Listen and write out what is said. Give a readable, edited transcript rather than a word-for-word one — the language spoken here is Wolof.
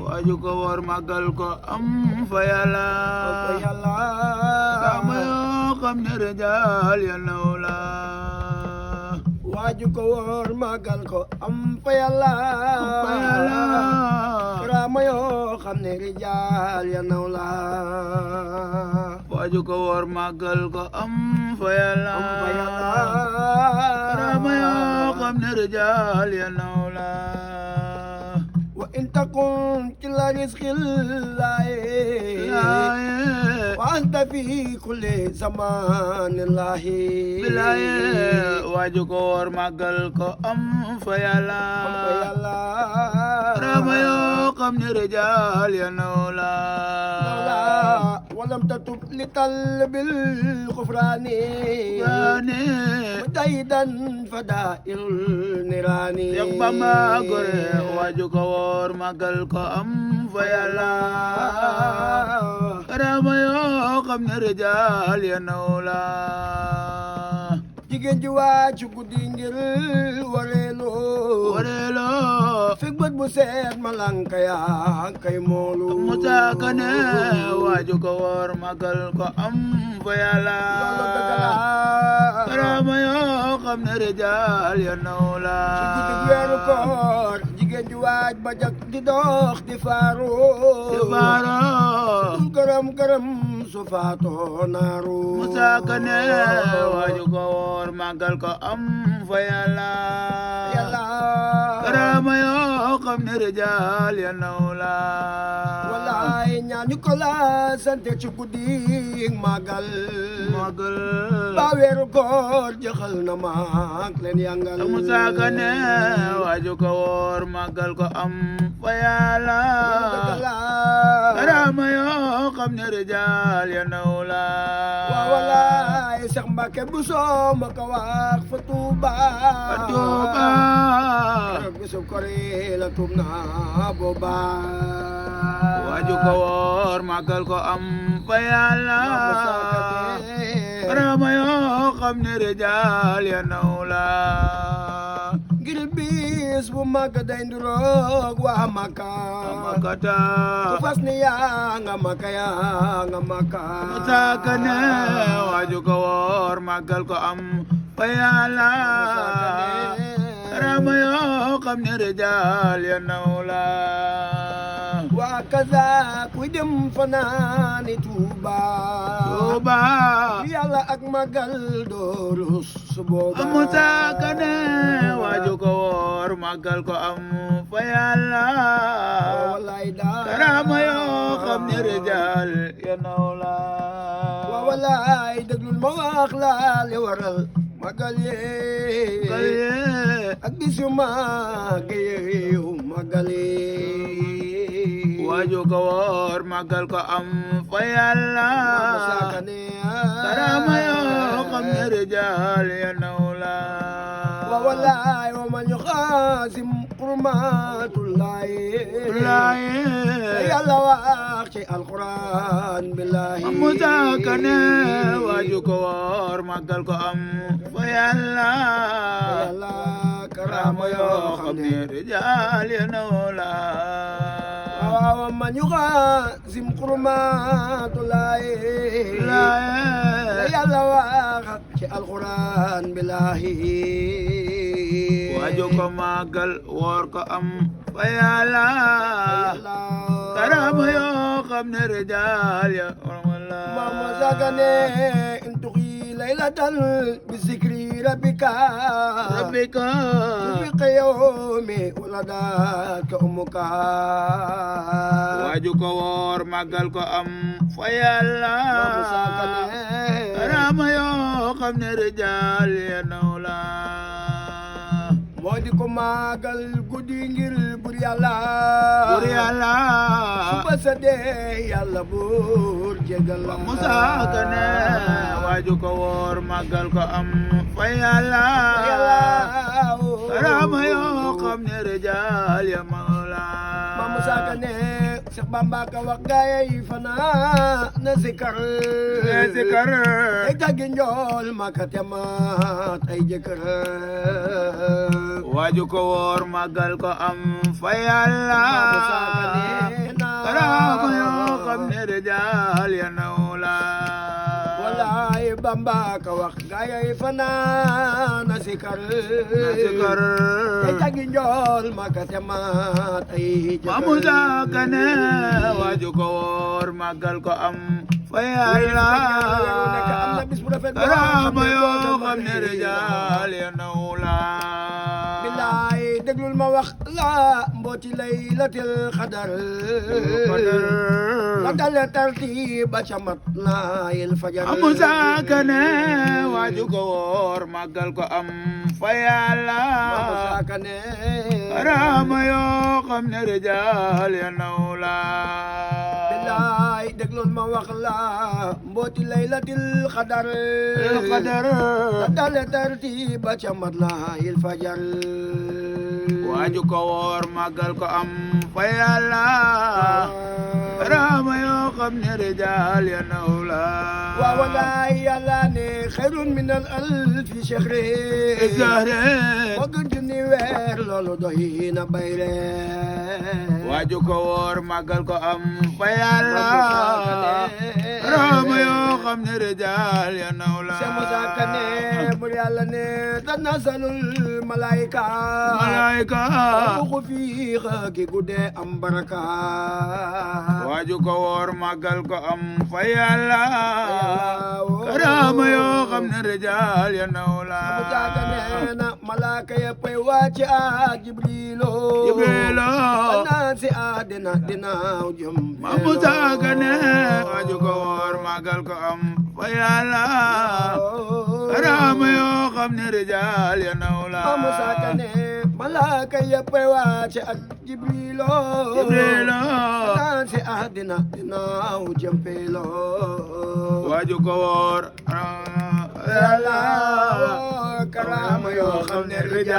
waaju ko woor màggal ko am fa yàlla fa yàlla karaama yoo xam ne rijaal ya naw la waaju ko woor màggal ko am fa yàlla fa yàlla karaama yoo xam ne rijaal ya naw la waaju ko woor màggal ko am fa yàlla fa yàlla karaama yoo xam ne rijaal ya naw la wa in takun kila rizqillahi wa anta fi kulli zamanillahi bilaaye waaju ko woor màggal ko am fa yàlla fa yàlla karaama yoo xam ne rijaal ya naw la ولم تتب لطلب الغفران مجتهدا فدائر النيران Seex Bamba gore waaju ko woor màggal ko am fa yàlla karaama yoo xam ne rijaal ya naw la jigéen ji waaju guddi ngir wareelo fekk bët bu seet malanka yaa kay moolu musaakane waaju ko woor màggal ko am fa yàlla karaama yoo xam ne rijaal ya naw la ci guddi weeru koor jigéen ji waaj ba jak di dox di faaro gërëm gërëm su faatoo naaru musaakane waaju ko woor màggal ko am fa yàlla karaama yoo xam ne rijaal ya naw la wallaay ñaanu ko la sante ci guddi màggal ba weeru koor jëxal na maak leen yangal musaakane waaju ko woor màggal ko am fa yàlla karaama yoo xam ne rijaal ya naw la wallaay Seex Mbàkke bu soo ma ko wax fa Tuuba bisu kori la tuub na booba waaju ko woor màggal ko am fa yàlla karaama yoo xam ne rijaal ya naw la ngir bis bu màgg day nduroog waa Makka makata ku fas ni yaa nga Makka musaakane waaju ko woor màggal ko am fa yàlla karaama yoo xam ne rijaal ya naw la waa kaza kuy dem fanaani Tuuba yàlla ak magal doorus su booba musaakane waaju ko woor màggal ko am fa yàlla wallaay daa karaama yoo xam ne rijaal ya naw la wallaay déglul ma wax la li waral magal yee ak bis yu màgg yi magal yi waaju ko woor màggal ko am fa yàlla karaama yoo xam ne rijaal ya naw la wallaay wa man yuxaasim xurmaatullaahi yàlla wax ci alquran billahi musaakane waaju ko woor màggal ko am fa yàlla karaama yoo xam ne rijaal ya naw la wa man yuxaasim xurmaatullaahi yàlla wax ci alquran billahi waaju ko màggal woor ko am fa yàlla karaama yoo xam ne rijaal ya mama sagane intuxi laylatan bi zikri rabbika yawmi waladaka umuka waaju ko woor màggal ko am fa yàlla karaama yoo xam ne rijaal ya naw la moo di ko màggal guddi ngir bur yàlla suba sa dee yàlla buur jégal la musaakane waaju ko woor màggal ko am fa yàlla karaama yoo xam ne rijaal ya mawla ma musaakane Seex Bamba ka wax gaay fana na sikar ay taggi njool makat yamaat ay jëkkër waaju ko woor màggal ko am fa yàlla Bamba ka wax gaayay fanaana sikar sikar te jagi njool makate maat ay jëkkër Mamu Sakane waaju ko woor màggal ko am fa Yàlla karaama yoo xam ne rijaal ya naw la billaay déglul ma wax la mbooti laylatil xadar la dale tartiib ba ca mat laayil fajar Mamu Sakane waaju ko woor màggal ko am fa Yàlla Sakane karaama yoo xam ne rijaal ya naw la billaay déglul ma wax la mbooti laylatil xadar la dale tartiib ba ca mat laayil fajar waaju ko woor màggal ko am fa Yàlla karaama yoo xam ne rijaal ya naw la waaw walaay Yàlla ne xayrun min al alfi shahri moo gën junni weer loolu doy na bayre waaju ko woor màggal ko am fa Yàlla karaama yoo xam ne rijaal ya naw la Seex Musaa Ka ne bur Yàlla ne tanazalul malaayika ruuxu fiiha ki guddee am baraka waaju ko woor màggal ko am fa Yàlla karaama yoo xam ne rijaal ya naw la Seex Musaa Ka nee na malaaka ya pay wàcc ak Jibriilo si àddina dinaaw jëm Mamu Sakane waaju ko woor màggal ko am fa Yàlla karaama yoo xam ne rijaal ya naw la Mamu Sakane malaaka yëpp wàcc ak Jibriilo si àddina dinaaw jëm waaju ko woor Yàlla karaama yoo xam ne rijaal